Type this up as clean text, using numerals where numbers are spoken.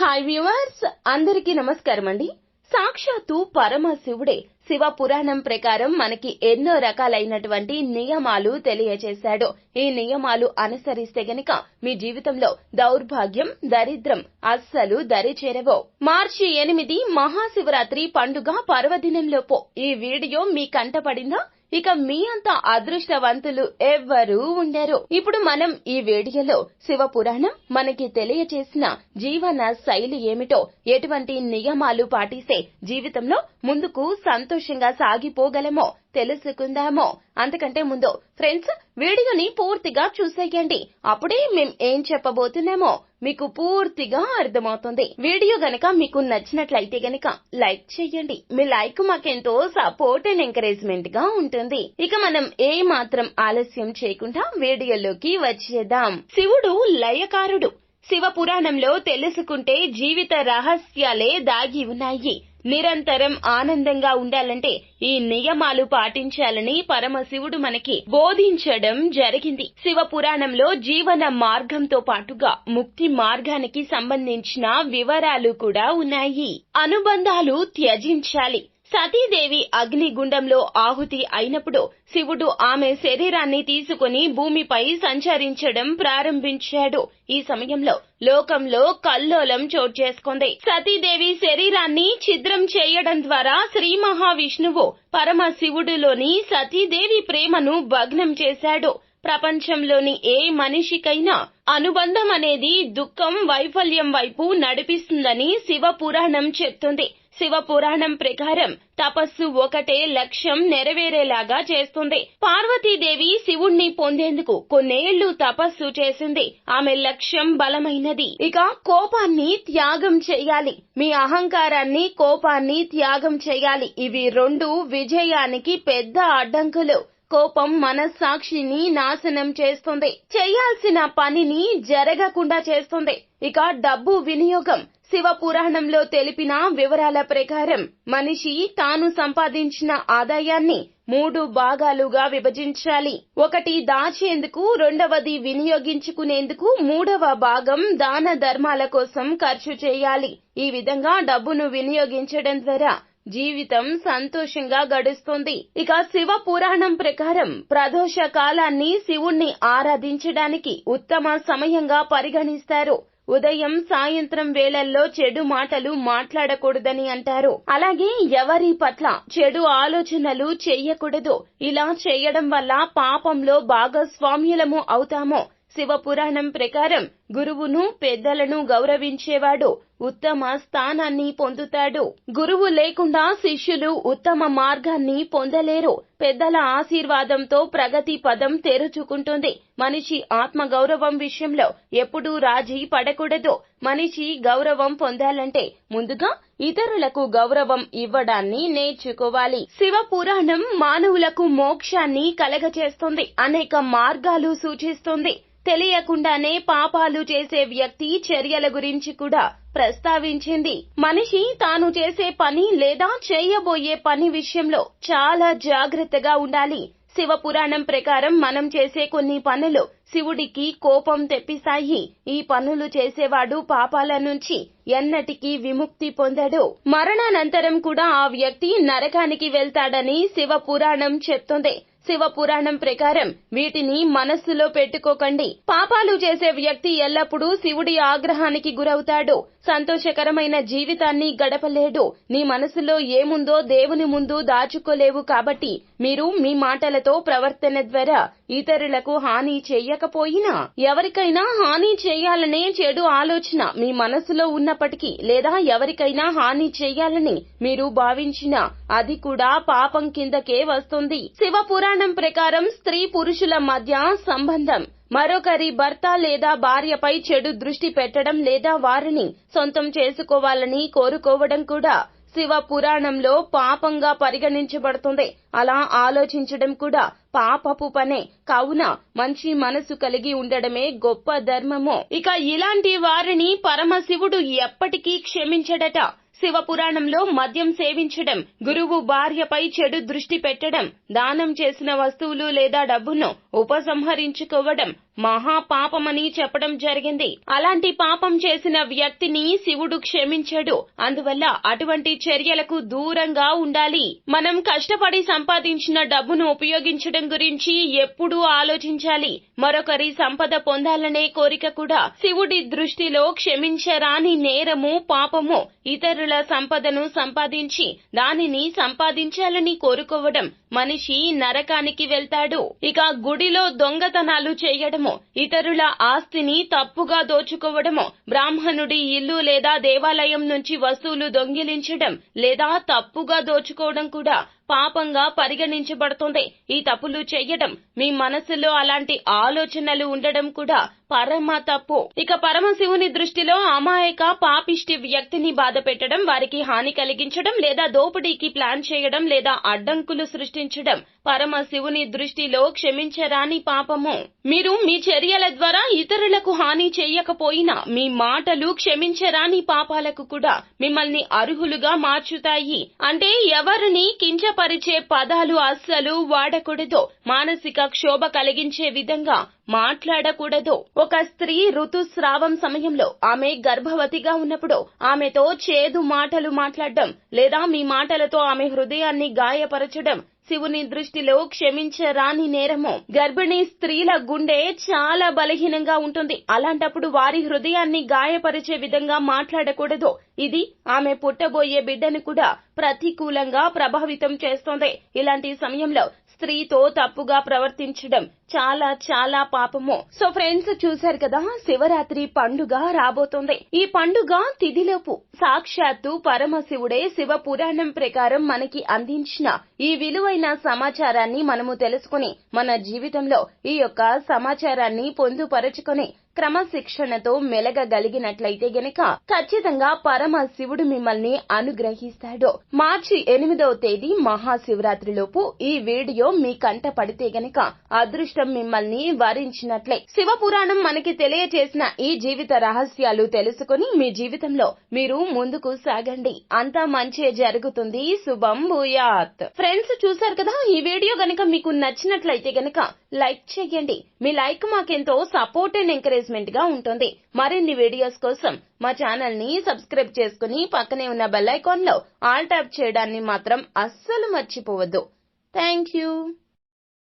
Hi viewers, అందరికీ నమస్కారం అండి. సాక్షాత్తు పరమశివుడే శివ పురాణం ప్రకారం మనకి ఎన్నో రకాలైనటువంటి నియమాలు తెలియచేశాడు. ఈ నియమాలు అనుసరిస్తే గనుక మీ జీవితంలో దౌర్భాగ్యం, దరిద్రం అస్సలు దరి చేరవో. మార్చి 8 మహాశివరాత్రి పండుగ పర్వదినంలోపు ఈ వీడియో మీ కంటపడిందా? ఇక మీ అంత అదృష్టవంతులు ఎవ్వరూ ఉండరు. ఇప్పుడు మనం ఈ వీడియోలో శివ పురాణం మనకి తెలియచేసిన జీవన శైలి ఏమిటో, ఎటువంటి నియమాలు పాటిస్తే జీవితంలో ముందుకు సంతోషంగా సాగిపోగలమో తెలుసుకుందామో. అంతకంటే ముందు ఫ్రెండ్స్, వీడియోని పూర్తిగా చూసేయండి. అప్పుడే మేం ఏం చెప్పబోతున్నామో మీకు పూర్తిగా అర్థమవుతుంది. వీడియో గనక మీకు నచ్చినట్లయితే గనక లైక్ చేయండి. మీ లైక్ మాకెంతో సపోర్ట్ అండ్ ఎంకరేజ్మెంట్ గా ఉంటుంది. ఇక మనం ఏ మాత్రం ఆలస్యం చేయకుండా వీడియోలోకి వచ్చేద్దాం. శివుడు లయకారుడు. శివ పురాణంలో తెలుసుకుంటే జీవిత రహస్యాలే దాగి ఉన్నాయి. నిరంతరం ఆనందంగా ఉండాలంటే ఈ నియమాలు పాటించాలని పరమశివుడు మనకి బోధించడం జరిగింది. శివ పురాణంలో జీవన మార్గంతో పాటుగా ముక్తి మార్గానికి సంబంధించిన వివరాలు కూడా ఉన్నాయి. అనుబంధాలు త్యజించాలి. సతీదేవి అగ్నిగుండంలో ఆహుతి అయినప్పుడు శివుడు ఆమె శరీరాన్ని తీసుకుని భూమిపై సంచరించడం ప్రారంభించాడు. ఈ సమయంలో లోకంలో కల్లోలం చోటు చేసుకుంది. సతీదేవి శరీరాన్ని ఛిద్రం చేయడం ద్వారా శ్రీ మహావిష్ణువు పరమశివుడిలోని సతీదేవి ప్రేమను భగ్నం చేశాడు. ప్రపంచంలోని ఏ మనిషికైనా అనుబంధం అనేది దుఃఖం, వైఫల్యం వైపు నడిపిస్తుందని శివ పురాణం చెప్తుంది. శివ పురాణం ప్రకారం తపస్సు ఒకటే లక్ష్యం నెరవేరేలాగా చేస్తుంది. పార్వతీదేవి శివుణ్ణి పొందేందుకు కొన్నేళ్లు తపస్సు చేసింది. ఆమె లక్ష్యం బలమైనది. ఇక కోపాన్ని త్యాగం చేయాలి. మీ అహంకారాన్ని, కోపాన్ని త్యాగం చేయాలి. ఇవి రెండు విజయానికి పెద్ద అడ్డంకులు. కోపం మనస్సాక్షిని నాశనం చేస్తుంది. చేయాల్సిన పనిని జరగకుండా చేస్తుంది. ఇక డబ్బు వినియోగం. శివ పురాణంలో తెలిపిన వివరాల ప్రకారం మనిషి తాను సంపాదించిన ఆదాయాన్ని 3 భాగాలుగా విభజించాలి. ఒకటి దాచేందుకు, రెండవది వినియోగించుకునేందుకు, మూడవ భాగం దాన ధర్మాల కోసం ఖర్చు చేయాలి. ఈ విధంగా డబ్బును వినియోగించడం ద్వారా జీవితం సంతోషంగా గడుస్తుంది. ఇక శివ పురాణం ప్రకారం ప్రదోష కాలాన్ని శివుణ్ణి ఆరాధించడానికి ఉత్తమ సమయంగా పరిగణిస్తారు. ఉదయం, సాయంత్రం వేళల్లో చెడు మాటలు మాట్లాడకూడదని అంటారు. అలాగే ఎవరి పట్ల చెడు ఆలోచనలు చెయ్యకూడదు. ఇలా చేయడం వల్ల పాపంలో భాగస్వామ్యులము అవుతాము. శివ పురాణం ప్రకారం గురువును, పెద్దలను గౌరవించేవాడు ఉత్తమ స్థానాన్ని పొందుతాడు. గురువు లేకుండా శిష్యులు ఉత్తమ మార్గాన్ని పొందలేరు. పెద్దల ఆశీర్వాదంతో ప్రగతి పదం తెరుచుకుంటుంది. మనిషి ఆత్మ గౌరవం విషయంలో ఎప్పుడూ రాజీ పడకూడదు. మనిషి గౌరవం పొందాలంటే ముందుగా ఇతరులకు గౌరవం ఇవ్వడాన్ని నేర్చుకోవాలి. శివ పురాణం మానవులకు మోక్షాన్ని కలగచేస్తుంది. అనేక మార్గాలు సూచిస్తుంది. తెలియకుండానే పాపాలు చేసే వ్యక్తి చర్యల గురించి కూడా ప్రస్తావించింది. మనిషి తాను చేసే పని లేదా చేయబోయే పని విషయంలో చాలా జాగ్రత్తగా ఉండాలి. శివ పురాణం ప్రకారం మనం చేసే కొన్ని పనులు శివుడికి కోపం తెప్పిస్తాయి. ఈ పనులు చేసేవాడు పాపాల నుంచి ఎన్నటికీ విముక్తి పొందడు. మరణానంతరం కూడా ఆ వ్యక్తి నరకానికి వెళ్తాడని శివ పురాణం చెప్తుంది. శివ పురాణం ప్రకారం వీటిని మనస్సులో పెట్టుకోకండి. పాపాలు చేసే వ్యక్తి ఎల్లప్పుడూ శివుడి ఆగ్రహానికి గురవుతాడు. సంతోషకరమైన జీవితాన్ని గడపలేడు. నీ మనసులో ఏముందో దేవుని ముందు దాచుకోలేవు. కాబట్టి మీరు మీ మాటలతో, ప్రవర్తన ద్వారా ఇతరులకు హాని చేయకపోయినా, ఎవరికైనా హాని చేయాలనే చెడు ఆలోచన మీ మనసులో ఉన్నప్పటికీ, లేదా ఎవరికైనా హాని చేయాలని మీరు భావించినా అది కూడా పాపం కిందకే వస్తుంది. శివ పురాణం ప్రకారం స్త్రీ పురుషుల మధ్య సంబంధం, మరొకరి భర్త లేదా భార్యపై చెడు దృష్టి పెట్టడం లేదా వారిని సొంతం చేసుకోవాలని కోరుకోవడం కూడా శివ పురాణంలో పాపంగా పరిగణించబడుతుంది. అలా ఆలోచించడం కూడా పాపపు పనే. కావున మంచి మనసు కలిగి ఉండడమే గొప్ప ధర్మము. ఇక ఇలాంటి వారిని పరమశివుడు ఎప్పటికీ క్షమించడట. శివపురాణంలో మద్యం సేవించడం, గురువు భార్యపై చెడు దృష్టి పెట్టడం, దానం చేసిన వస్తువులు లేదా డబ్బును ఉపసంహరించుకోవడం మహాపాపమని చెప్పడం జరిగింది. అలాంటి పాపం చేసిన వ్యక్తిని శివుడు క్షమించడు. అందువల్ల అటువంటి చర్యలకు దూరంగా ఉండాలి. మనం కష్టపడి సంపాదించిన డబ్బును ఉపయోగించడం గురించి ఎప్పుడూ ఆలోచించాలి. మరొకరి సంపద పొందాలనే కోరిక కూడా శివుడి దృష్టిలో క్షమించరాని నేరము, పాపము. ఇతరుల సంపదను సంపాదించి దానిని సంపాదించాలని కోరుకోవడం మనిషి నరకానికి వెళ్తాడు. ఇక గుడిలో దొంగతనాలు చేయడము, ఇతరుల ఆస్తిని తప్పుగా దోచుకోవడము, బ్రాహ్మణుడి ఇల్లు లేదా దేవాలయం నుంచి వస్తువులు దొంగిలించడం లేదా తప్పుగా దోచుకోవడం కూడా పాపంగా పరిగణించబడుతుంది. ఈ తప్పులు చేయడం, మీ మనసులో అలాంటి ఆలోచనలు ఉండడం కూడా పరమ తప్పు. ఇక పరమశివుని దృష్టిలో అమాయక పాపిష్టి వ్యక్తిని బాధ పెట్టడం, వారికి హాని కలిగించడం లేదా దోపిడీకి ప్లాన్ చేయడం లేదా అడ్డంకులు సృష్టించడం పరమశివుని దృష్టిలో క్షమించరాని పాపము. మీరు మీ చర్యల ద్వారా ఇతరులకు హాని చేయకపోయినా మీ మాటలు క్షమించరాని పాపాలకు కూడా మిమ్మల్ని అర్హులుగా మార్చుతాయి. అంటే ఎవరిని కించపరిచే పదాలు అస్సలు వాడకూడదు. మానసిక క్షోభ కలిగించే విధంగా మాట్లాడకూడదు. ఒక స్త్రీ ఋతుస్రావం సమయంలో ఆమె గర్భవతిగా ఉన్నప్పుడు ఆమెతో చేదు మాటలు మాట్లాడడం లేదా మీ మాటలతో ఆమె హృదయాన్ని గాయపరచడం శివుని దృష్టిలో క్షమించరాని నేరము. గర్భిణీ స్త్రీల గుండె చాలా బలహీనంగా ఉంటుంది. అలాంటప్పుడు వారి హృదయాన్ని గాయపరిచే విధంగా మాట్లాడకూడదు. ఇది ఆమె పుట్టబోయే బిడ్డను కూడా ప్రతికూలంగా ప్రభావితం చేస్తుంది. ఇలాంటి సమయంలో స్త్రీతో తప్పుగా ప్రవర్తించడం చాలా చాలా పాపము. సో ఫ్రెండ్స్, చూశారు కదా, శివరాత్రి పండుగ రాబోతోంది. ఈ పండుగ తిథిలోపు సాక్షాత్తు పరమశివుడే శివ పురాణం ప్రకారం మనకి అందించిన ఈ విలువైన సమాచారాన్ని మనము తెలుసుకుని మన జీవితంలో ఈ యొక్క సమాచారాన్ని పొందుపరచుకొని క్రమశిక్షణతో మెలగగలిగినట్లయితే గనక ఖచ్చితంగా పరమశివుడు మిమ్మల్ని అనుగ్రహిస్తాడు. మార్చి 8వ తేదీ మహాశివరాత్రిలోపు ఈ వీడియో మీ కంట పడితే గనక అదృష్టం మిమ్మల్ని వరించినట్లే. శివ పురాణం మనకి తెలియచేసిన ఈ జీవిత రహస్యాలు తెలుసుకుని మీ జీవితంలో మీరు ముందుకు సాగండి. అంతా మంచే జరుగుతుంది. శుభం భూయాత్. ఫ్రెండ్స్, చూశారు కదా, ఈ వీడియో గనక మీకు నచ్చినట్లయితే గనక లైక్ చేయండి. మీ లైక్ మాకెంతో సపోర్ట్ అండ్ ఎంకరేజ్మెంట్ గా ఉంటుంది. మరిన్ని వీడియోస్ కోసం మా ఛానల్ ని సబ్స్క్రైబ్ చేసుకుని పక్కనే ఉన్న బెల్ ఐకాన్ లో ఆల్ ట్యాప్ చేయడాన్ని మాత్రం అస్సలు మర్చిపోవద్దు. Thank you.